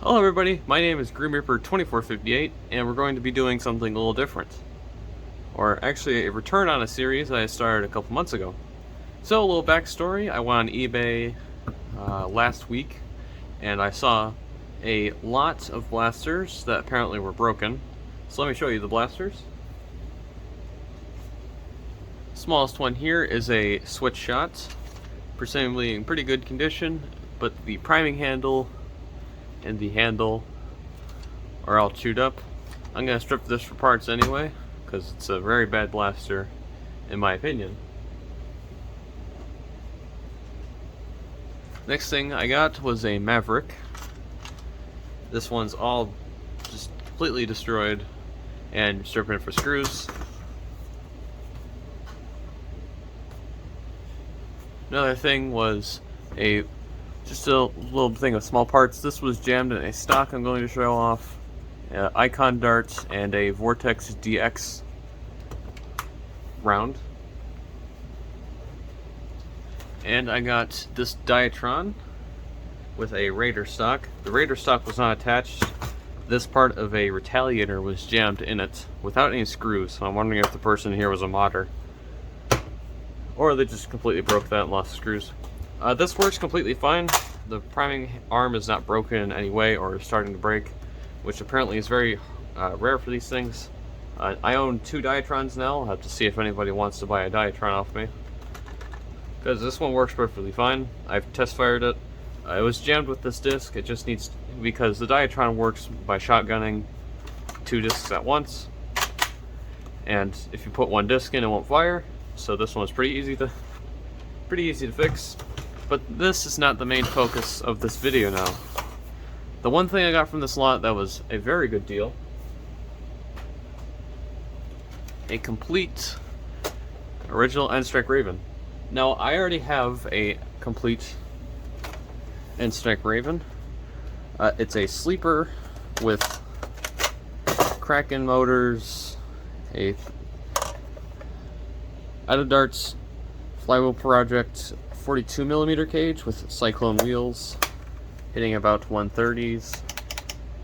Hello everybody, my name is Grim Reaper 2458 and we're going to be doing something a little different. Or actually a return on a series I started a couple months ago. So a little backstory, I went on eBay last week and I saw a lot of blasters that apparently were broken. So let me show you the blasters. Smallest one here is a switch shot, presumably in pretty good condition, but the priming handle and the handle are all chewed up. I'm going to strip this for parts anyway, because it's a very bad blaster, in my opinion. Next thing I got was a Maverick. This one's all just completely destroyed, and stripping it for screws. Another thing was just a little thing of small parts. This was jammed in a stock I'm going to show off, icon darts, and a Vortex DX round. And I got this Diatron with a Raider stock. The Raider stock was not attached. This part of a Retaliator was jammed in it without any screws, so I'm wondering if the person here was a modder. Or they just completely broke that and lost screws. This works completely fine. The priming arm is not broken in any way or starting to break, which apparently is very rare for these things. I own 2 Diatrons now. I'll have to see if anybody wants to buy a Diatron off me, because this one works perfectly fine. I've test fired it. It was jammed with this disc. It just needs, because the Diatron works by shotgunning 2 discs at once, and if you put 1 disc in, it won't fire. So this one's pretty easy to fix. But this is not the main focus of this video now. The one thing I got from this lot that was a very good deal: a complete original N-Strike Raven. Now, I already have a complete N-Strike Raven. It's a sleeper with Kraken motors, a out of darts flywheel project 42mm cage with Cyclone wheels, hitting about 130s.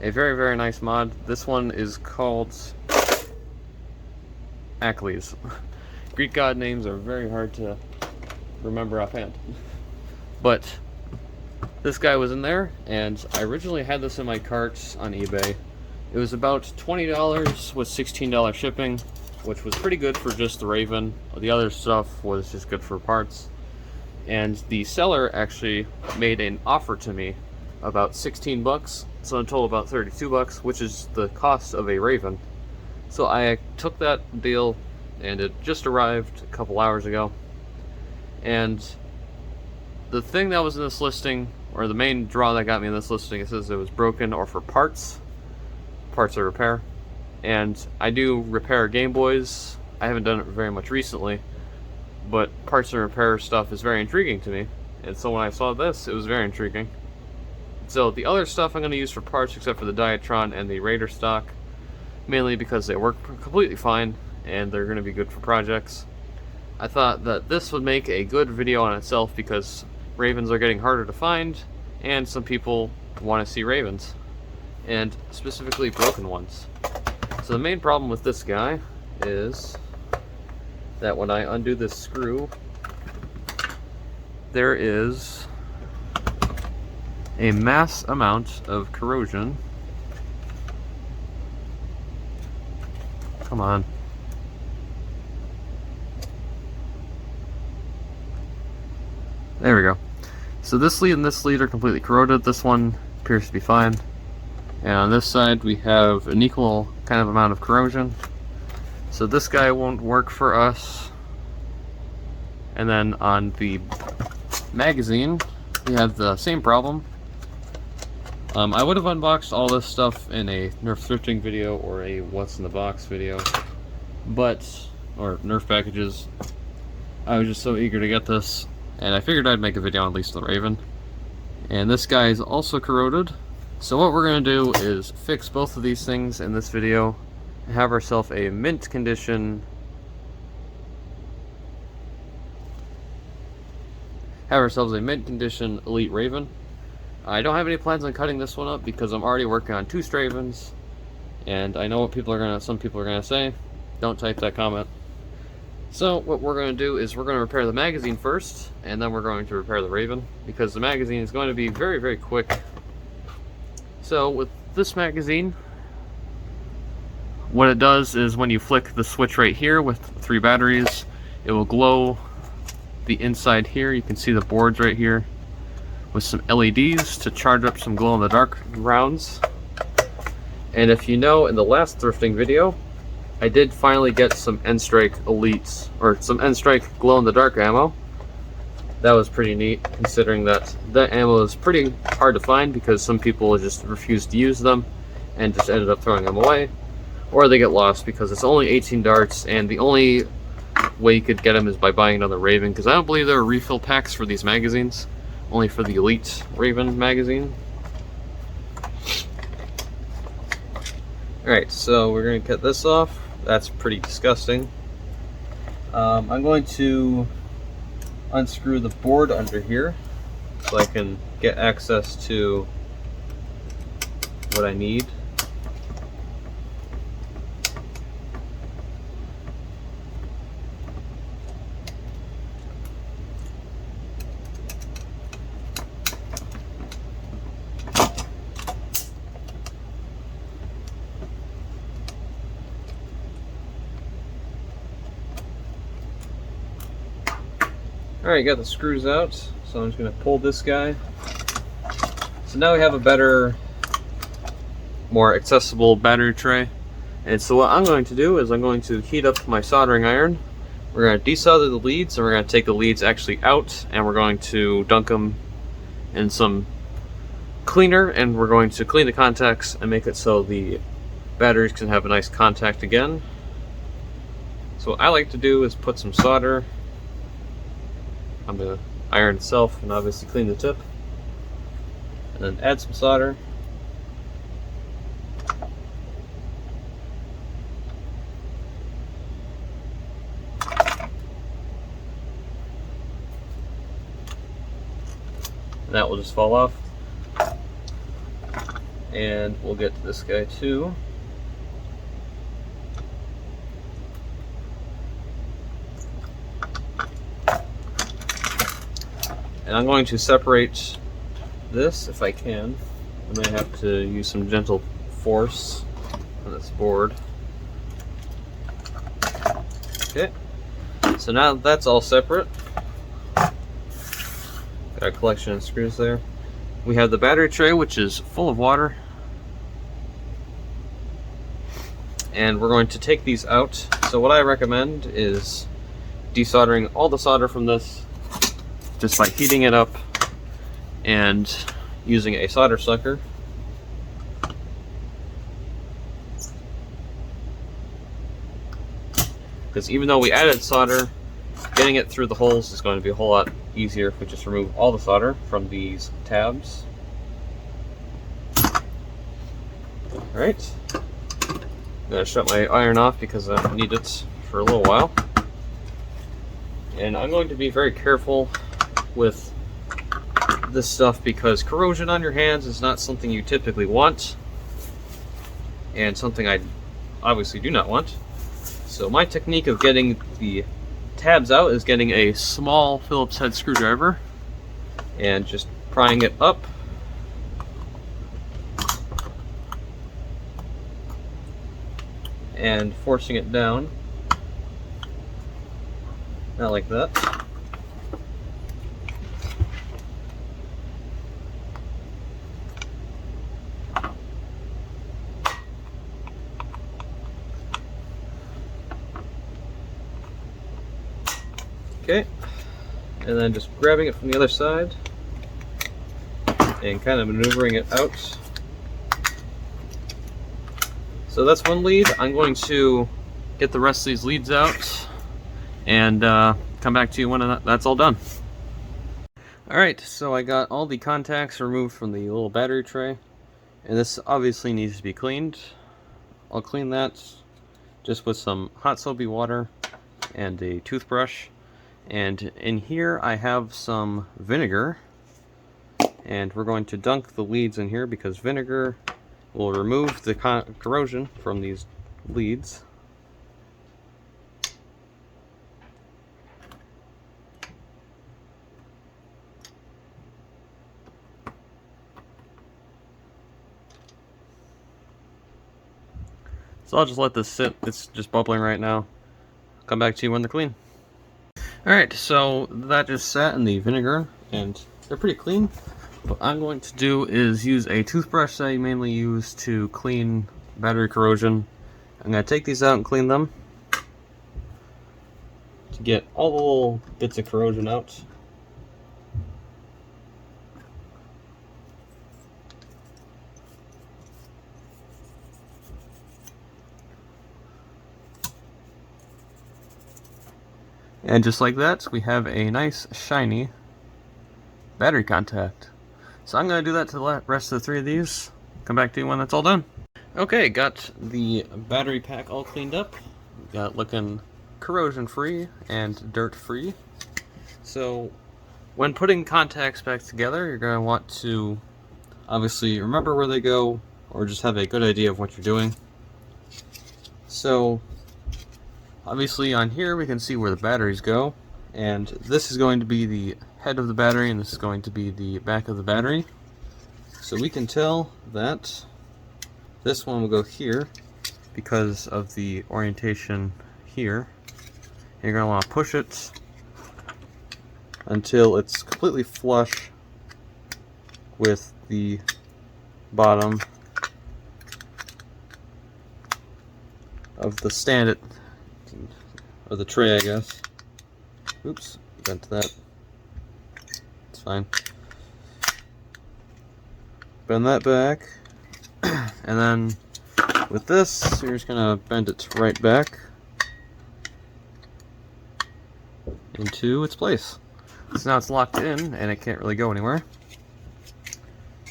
A very, very nice mod. This one is called Acles. Greek god names are very hard to remember offhand. But this guy was in there, and I originally had this in my cart on eBay. It was about $20 with $16 shipping, which was pretty good for just the Raven. The other stuff was just good for parts. And the seller actually made an offer to me about 16 bucks, so in total about 32 bucks, which is the cost of a Raven. So I took that deal, and it just arrived a couple hours ago. And the thing that was in this listing, or the main draw that got me in this listing, it says it was broken or for parts of repair. And I do repair Game Boys. I haven't done it very much recently, but parts and repair stuff is very intriguing to me. And so when I saw this, it was very intriguing. So the other stuff I'm going to use for parts, except for the Diatron and the Raider stock, mainly because they work completely fine and they're going to be good for projects. I thought that this would make a good video on itself, because Ravens are getting harder to find, and some people want to see Ravens, and specifically broken ones. So the main problem with this guy is that when I undo this screw, there is a mass amount of corrosion. Come on. There we go. So this lead and this lead are completely corroded. This one appears to be fine. And on this side we have an equal kind of amount of corrosion. So this guy won't work for us. And then on the magazine, we have the same problem. I would have unboxed all this stuff in a Nerf thrifting video or a what's in the box video, or Nerf packages. I was just so eager to get this, and I figured I'd make a video on at least the Raven. And this guy is also corroded. So what we're going to do is fix both of these things in this video and have ourselves a mint condition Elite Raven. I don't have any plans on cutting this one up because I'm already working on 2 Stravens, and I know what some people are gonna say. Don't type that comment. So what we're gonna do is we're gonna repair the magazine first, and then we're going to repair the Raven, because the magazine is going to be very, very quick. So with this magazine, what it does is when you flick the switch right here with 3 batteries, it will glow the inside here. You can see the boards right here with some LEDs to charge up some glow-in-the-dark rounds. And if you know, in the last thrifting video, I did finally get some N-Strike Elites, or some N-Strike glow-in-the-dark ammo. That was pretty neat, considering that ammo is pretty hard to find because some people just refuse to use them and just ended up throwing them away. Or they get lost because it's only 18 darts, and the only way you could get them is by buying another Rayven, because I don't believe there are refill packs for these magazines, only for the Elite Rayven magazine. Alright, so we're going to cut this off. That's pretty disgusting. I'm going to unscrew the board under here so I can get access to what I need. Alright, got the screws out, so I'm just going to pull this guy. So now we have a better, more accessible battery tray. And so what I'm going to do is I'm going to heat up my soldering iron. We're going to desolder the leads, and we're going to take the leads actually out, and we're going to dunk them in some cleaner, and we're going to clean the contacts and make it so the batteries can have a nice contact again. So what I like to do is put some solder on the iron itself, and obviously clean the tip, and then add some solder. And that will just fall off. And we'll get to this guy too. And I'm going to separate this if I can. I may have to use some gentle force on this board. Okay, so now that's all separate. Got a collection of screws there. We have the battery tray, which is full of water. And we're going to take these out. So what I recommend is desoldering all the solder from this just by heating it up and using a solder sucker. Because even though we added solder, getting it through the holes is going to be a whole lot easier if we just remove all the solder from these tabs. Alright, I'm going to shut my iron off because I need it for a little while. And I'm going to be very careful with this stuff because corrosion on your hands is not something you typically want, and something I obviously do not want. So my technique of getting the tabs out is getting a small Phillips head screwdriver and just prying it up and forcing it down, not like that. Okay, and then just grabbing it from the other side and kind of maneuvering it out. So that's one lead. I'm going to get the rest of these leads out and come back to you when that's all done. Alright, so I got all the contacts removed from the little battery tray, and this obviously needs to be cleaned. I'll clean that just with some hot soapy water and a toothbrush. And in here I have some vinegar, And we're going to dunk the leads in here because vinegar will remove the corrosion from these leads. So I'll just let this sit. It's just bubbling right now. Come back to you when they're clean. Alright, so that just sat in the vinegar, and they're pretty clean. What I'm going to do is use a toothbrush that I mainly use to clean battery corrosion. I'm going to take these out and clean them to get all the little bits of corrosion out. And just like that, we have a nice shiny battery contact. So I'm going to do that to the rest of the 3 of these. Come back to you when that's all done. Okay, got the battery pack all cleaned up. Got it looking corrosion free and dirt free. So when putting contacts back together, you're going to want to obviously remember where they go, or just have a good idea of what you're doing. So obviously on here we can see where the batteries go, and this is going to be the head of the battery and this is going to be the back of the battery. So we can tell that this one will go here because of the orientation here. You're going to want to push it until it's completely flush with the bottom of the stand or the tray, I guess. Oops, bent that. It's fine. Bend that back, and then with this, you're just gonna bend it right back into its place. So now it's locked in, and it can't really go anywhere.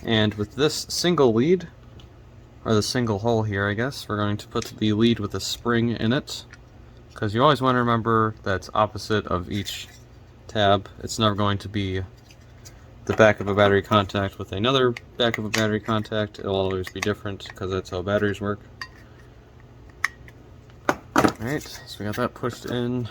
And with this single lead, or the single hole here, I guess, we're going to put the lead with a spring in it. Because you always want to remember that's opposite of each tab. It's never going to be the back of a battery contact with another back of a battery contact. It'll always be different because that's how batteries work. Alright, so we got that pushed in.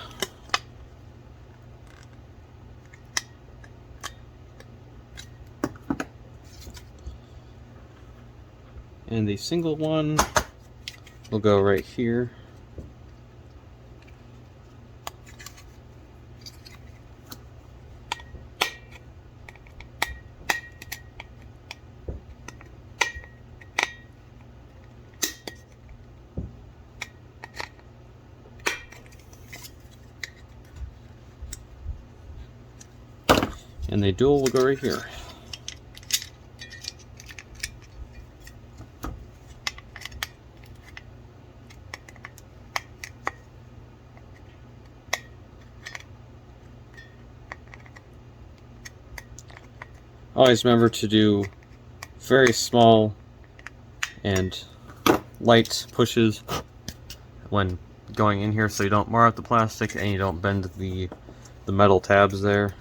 And the single one will go right here. And the dual will go right here. Always remember to do very small and light pushes when going in here so you don't mar out the plastic and you don't bend the metal tabs there.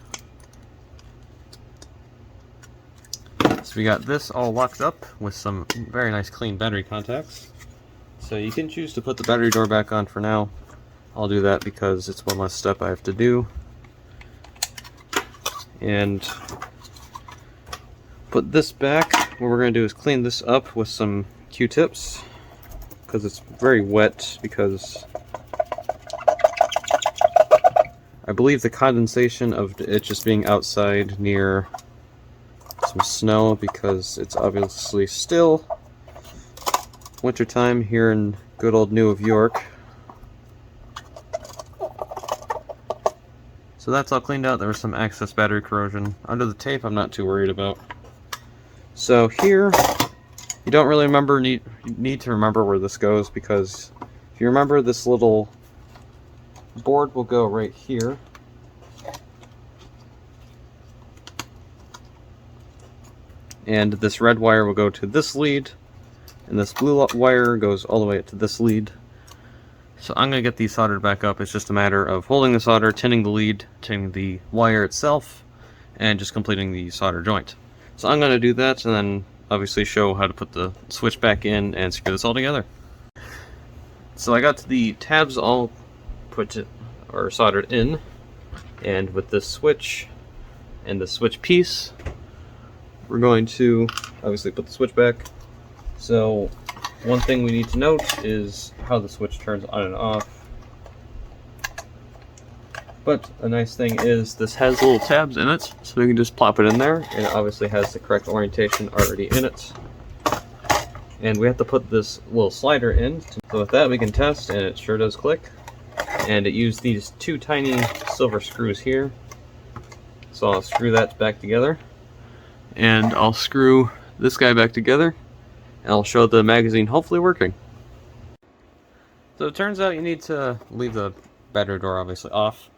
So we got this all locked up with some very nice clean battery contacts. So you can choose to put the battery door back on for now. I'll do that because it's one less step I have to do. And put this back. What we're going to do is clean this up with some Q-tips because it's very wet, because I believe the condensation of it just being outside near some snow, because it's obviously still wintertime here in good old New York. So that's all cleaned out. There was some excess battery corrosion. Under the tape I'm not too worried about. So here, you don't really need to remember where this goes, because if you remember, this little board will go right here. And this red wire will go to this lead, and this blue wire goes all the way to this lead. So I'm going to get these soldered back up. It's just a matter of holding the solder, tinning the lead, tinning the wire itself, and just completing the solder joint. So I'm going to do that and then obviously show how to put the switch back in and screw this all together. So I got the tabs all soldered in, and with this switch and the switch piece, we're going to obviously put the switch back. So one thing we need to note is how the switch turns on and off. But a nice thing is this has little tabs in it, so we can just plop it in there, and it obviously has the correct orientation already in it. And we have to put this little slider in. So with that we can test, and it sure does click. And it used these two tiny silver screws here. So I'll screw that back together. And I'll screw this guy back together. And I'll show the magazine hopefully working. So it turns out you need to leave the battery door obviously off.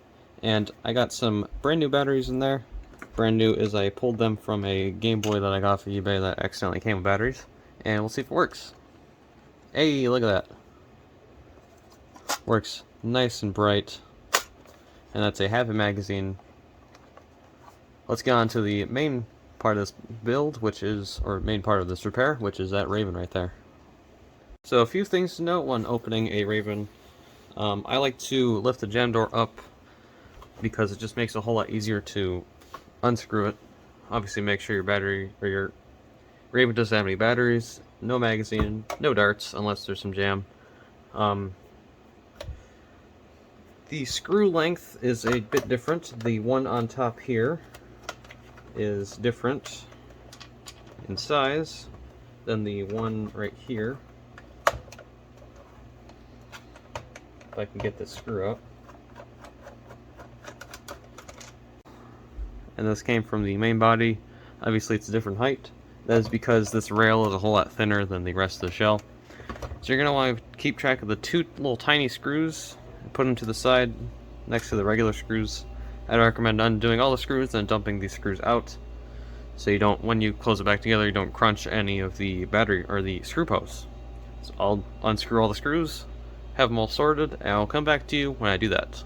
And I got some brand new batteries in there. Brand new is I pulled them from a Game Boy that I got off of eBay that accidentally came with batteries. And we'll see if it works. Hey, look at that. Works nice and bright. And that's a Happy magazine. Let's get on to the main part of this build, main part of this repair, which is that Rayven right there. So a few things to note when opening a Rayven. I like to lift the jam door up because it just makes it a whole lot easier to unscrew it. Obviously make sure your battery, or your Rayven doesn't have any batteries, no magazine, no darts unless there's some jam. The screw length is a bit different. The one on top here is different in size than the one right here. If I can get this screw up. And this came from the main body. Obviously it's a different height. That is because this rail is a whole lot thinner than the rest of the shell. So you're going to want to keep track of the two little tiny screws and put them to the side next to the regular screws. I'd recommend undoing all the screws and dumping these screws out, so you don't, when you close it back together, you don't crunch any of the battery or the screw posts. So I'll unscrew all the screws, have them all sorted, and I'll come back to you when I do that.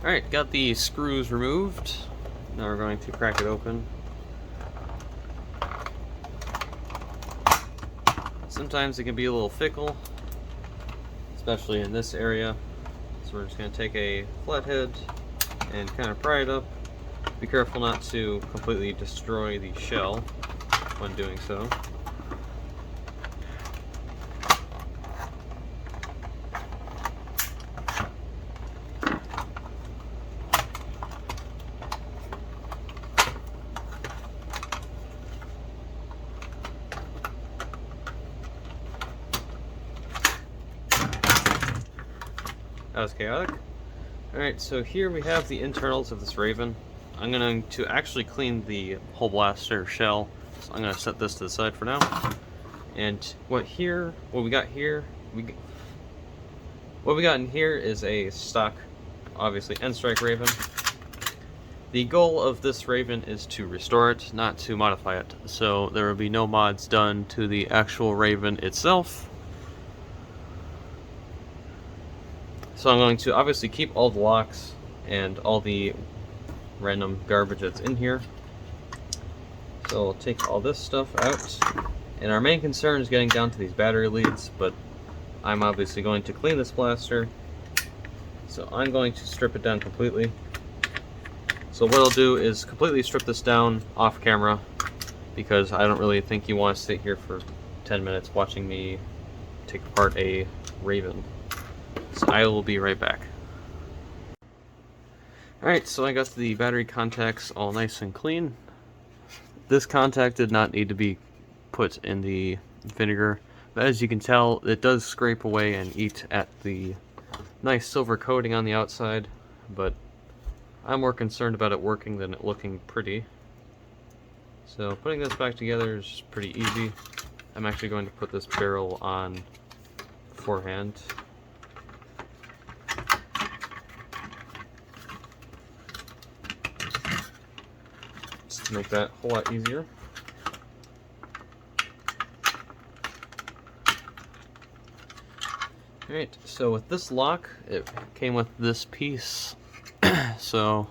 Alright, got the screws removed. Now we're going to crack it open. Sometimes it can be a little fickle, especially in this area. So we're just going to take a flathead and kind of pry it up. Be careful not to completely destroy the shell when doing so. That was chaotic. Alright, so here we have the internals of this Rayven. I'm going to actually clean the whole blaster shell, so I'm going to set this to the side for now. And what we got in here is a stock, obviously, N-Strike Rayven. The goal of this Rayven is to restore it, not to modify it. So there will be no mods done to the actual Rayven itself. So I'm going to obviously keep all the locks and all the random garbage that's in here. So I'll take all this stuff out. And our main concern is getting down to these battery leads, but I'm obviously going to clean this blaster. So I'm going to strip it down completely. So what I'll do is completely strip this down off camera, because I don't really think you want to sit here for 10 minutes watching me take apart a Rayven. So I will be right back. Alright, so I got the battery contacts all nice and clean. This contact did not need to be put in the vinegar, but as you can tell, it does scrape away and eat at the nice silver coating on the outside, but I'm more concerned about it working than it looking pretty. So putting this back together is pretty easy. I'm actually going to put this barrel on beforehand. To make that a whole lot easier. Alright, so with this lock, it came with this piece. So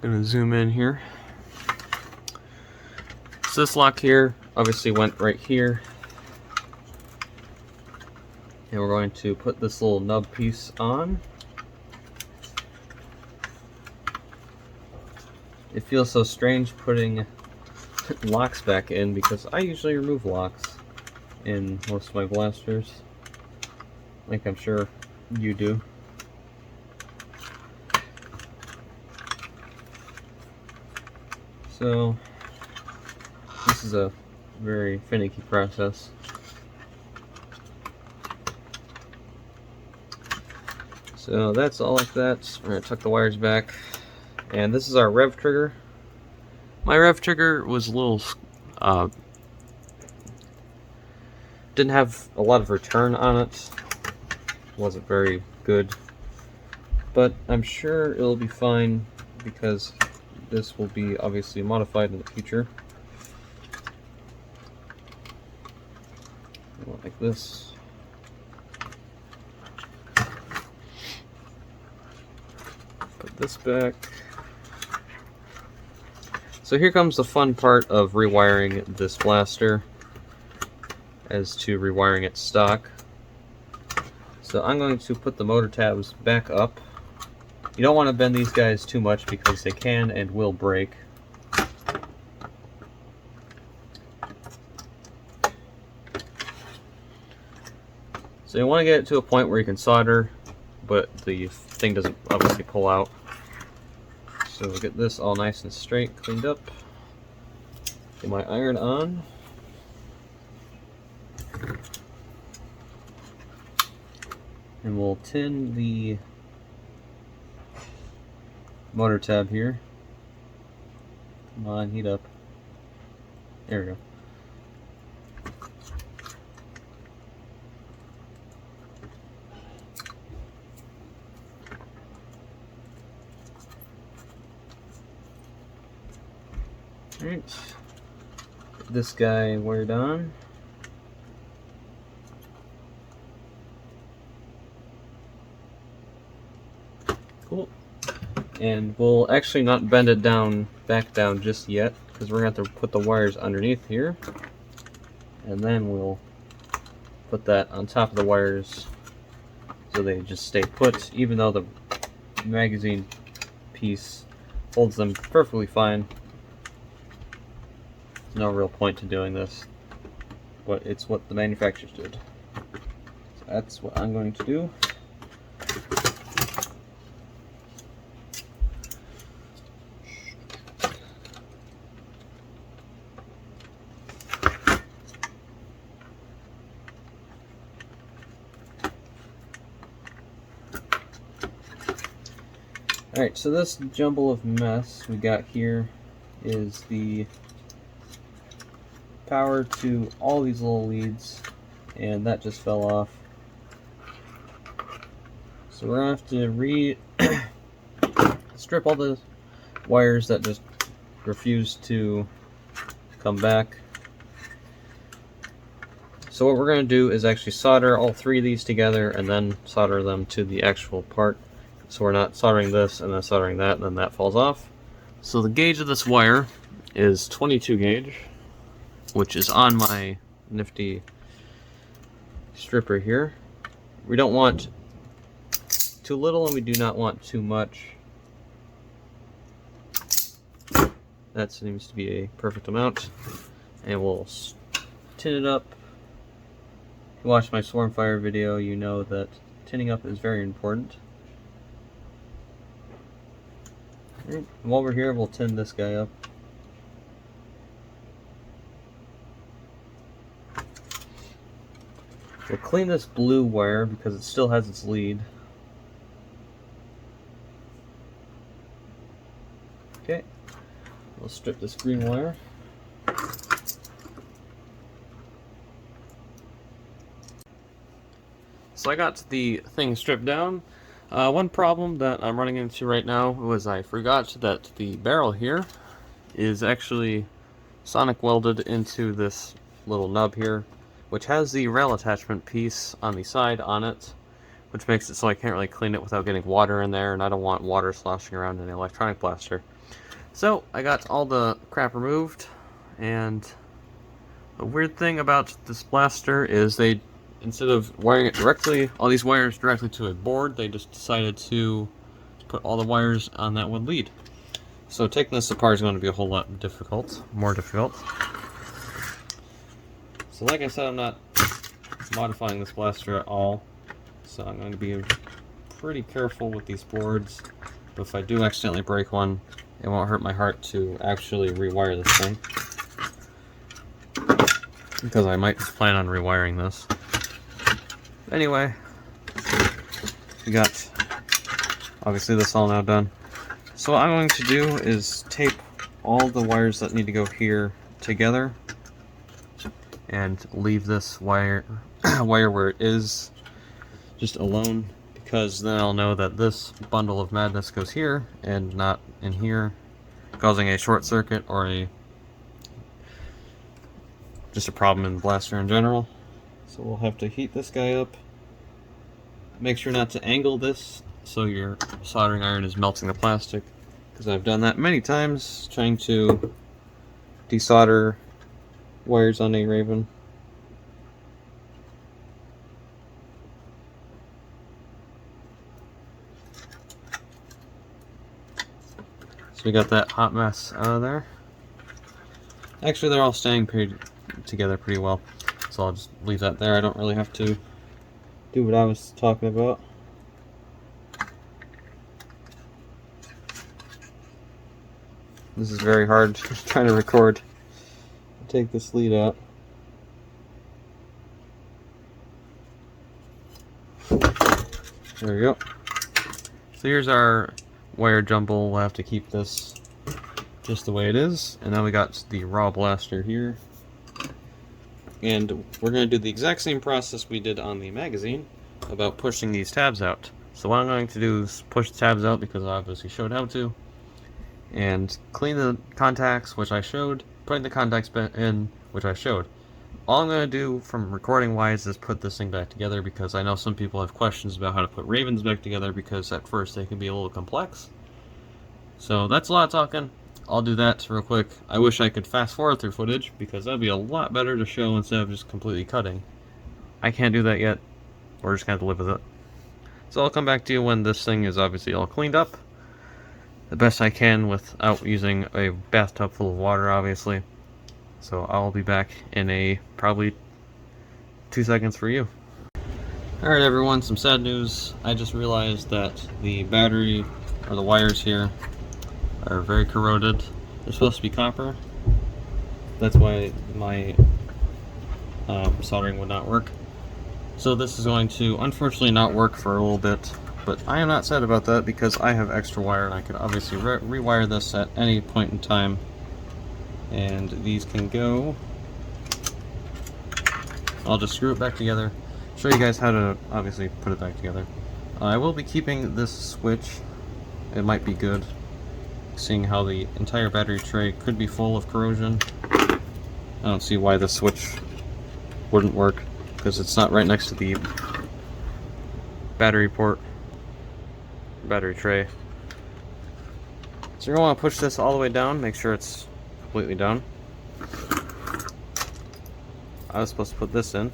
Gonna zoom in here. So this lock here obviously went right here. And we're going to put this little nub piece on. It feels so strange putting locks back in because I usually remove locks in most of my blasters, like I'm sure you do. So this is a very finicky process. So that's all like that. We're going to tuck the wires back. And this is our rev trigger. My rev trigger was a little... didn't have a lot of return on it. Wasn't very good. But I'm sure it'll be fine because this will be obviously modified in the future. Like this. Put this back. So here comes the fun part of rewiring this blaster as to rewiring its stock. So I'm going to put the motor tabs back up. You don't want to bend these guys too much because they can and will break. So you want to get it to a point where you can solder, but the thing doesn't obviously pull out. So we'll get this all nice and straight, cleaned up. Get my iron on. And we'll tin the motor tab here. Come on, heat up. There we go. Alright, get this guy wired on. Cool. And we'll actually not bend it down, back down just yet, because we're going to have to put the wires underneath here. And then we'll put that on top of the wires so they just stay put, even though the magazine piece holds them perfectly fine. No real point to doing this, but it's what the manufacturers did. So that's what I'm going to do. Alright, so this jumble of mess we got here is the power to all these little leads, and that just fell off. So we're gonna have to strip all the wires that just refuse to come back. So what we're gonna do is actually solder all three of these together and then solder them to the actual part. So we're not soldering this and then soldering that and then that falls off. So the gauge of this wire is 22 gauge. Which is on my nifty stripper here. We don't want too little and we do not want too much. That seems to be a perfect amount. And we'll tin it up. If you watched my Swarmfire video, you know that tinning up is very important. And while we're here, we'll tin this guy up. We'll clean this blue wire because it still has its lead. Okay, we'll strip this green wire. So I got the thing stripped down. One problem that I'm running into right now was I forgot that the barrel here is actually sonic welded into this little nub here, which has the rail attachment piece on the side on it, which makes it so I can't really clean it without getting water in there, and I don't want water sloshing around in an electronic blaster. So I got all the crap removed, and the weird thing about this blaster is they, instead of wiring it directly, all these wires directly to a board, they just decided to put all the wires on that one lead. So taking this apart is going to be a whole lot more difficult. So like I said, I'm not modifying this blaster at all, so I'm going to be pretty careful with these boards. But if I do accidentally break one, it won't hurt my heart to actually rewire this thing, because I might just plan on rewiring this. Anyway, we got obviously this all now done. So what I'm going to do is tape all the wires that need to go here together and leave this wire where it is just alone, because then I'll know that this bundle of madness goes here and not in here, causing a short circuit or just a problem in the blaster in general. So we'll have to heat this guy up. Make sure not to angle this so your soldering iron is melting the plastic, because I've done that many times trying to desolder wires on a Rayven. So we got that hot mess out of there. Actually, they're all staying together pretty well, so I'll just leave that there. I don't really have to do what I was talking about. This is very hard trying to record. Take this lead out. There we go. So here's our wire jumble. We'll have to keep this just the way it is. And now we got the raw blaster here. And we're going to do the exact same process we did on the magazine about pushing these tabs out. So what I'm going to do is push the tabs out, because I obviously showed how to, and clean the contacts, which I showed, putting the contacts in, which I showed. All I'm going to do from recording wise is put this thing back together, because I know some people have questions about how to put Ravens back together, because at first they can be a little complex. So that's a lot of talking. I'll do that real quick. I wish I could fast forward through footage, because that'd be a lot better to show instead of just completely cutting. I can't do that yet. We're just going to have to live with it. So I'll come back to you when this thing is obviously all cleaned up, the best I can without using a bathtub full of water, obviously. So I'll be back in probably 2 seconds for you. Alright everyone, some sad news. I just realized that the battery, or the wires here, are very corroded. They're supposed to be copper. That's why my soldering would not work. So this is going to unfortunately not work for a little bit. But I am not sad about that, because I have extra wire and I could obviously rewire this at any point in time. And these can go. I'll just screw it back together, show you guys how to obviously put it back together. I will be keeping this switch. It might be good, seeing how the entire battery tray could be full of corrosion. I don't see why this switch wouldn't work, because it's not right next to the battery tray. So you're going to want to push this all the way down, make sure it's completely down. I was supposed to put this in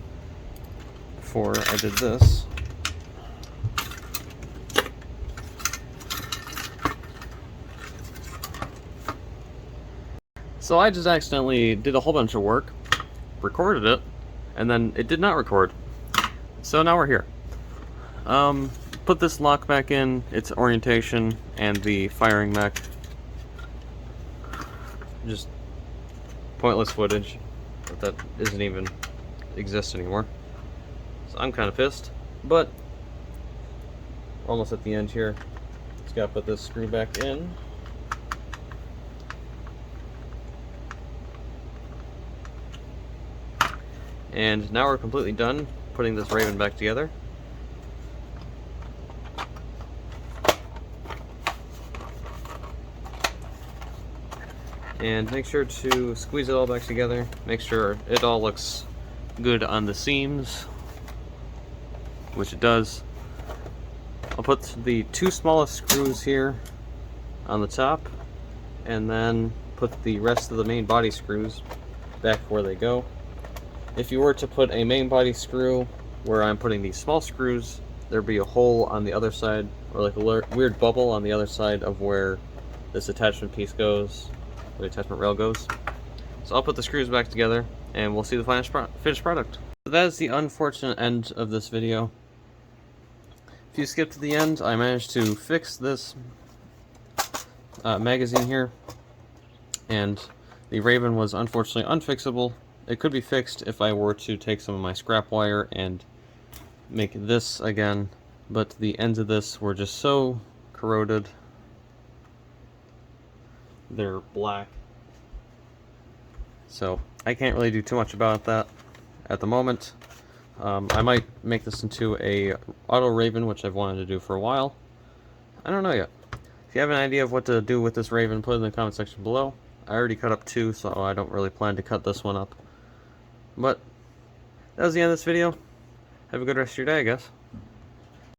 before I did this. So I just accidentally did a whole bunch of work, recorded it, and then it did not record. So now we're here. Put this lock back in, its orientation, and the firing mech. Just pointless footage that doesn't even exist anymore. So I'm kind of pissed, but we're almost at the end here. Just gotta put this screw back in. And now we're completely done putting this Rayven back together. And make sure to squeeze it all back together. Make sure it all looks good on the seams, which it does. I'll put the two smallest screws here on the top, and then put the rest of the main body screws back where they go. If you were to put a main body screw where I'm putting these small screws, there'd be a hole on the other side, or like a weird bubble on the other side of where this attachment piece goes, where the attachment rail goes. So I'll put the screws back together, and we'll see the finished product. So that is the unfortunate end of this video. If you skip to the end, I managed to fix this magazine here, and the Raven was unfortunately unfixable. It could be fixed if I were to take some of my scrap wire and make this again, but the ends of this were just so corroded. They're black. So I can't really do too much about that at the moment. I might make this into a auto Raven, which I've wanted to do for a while. I don't know yet. If you have an idea of what to do with this Raven, put it in the comment section below. I already cut up 2, so I don't really plan to cut this one up. But that was the end of this video. Have a good rest of your day, I guess.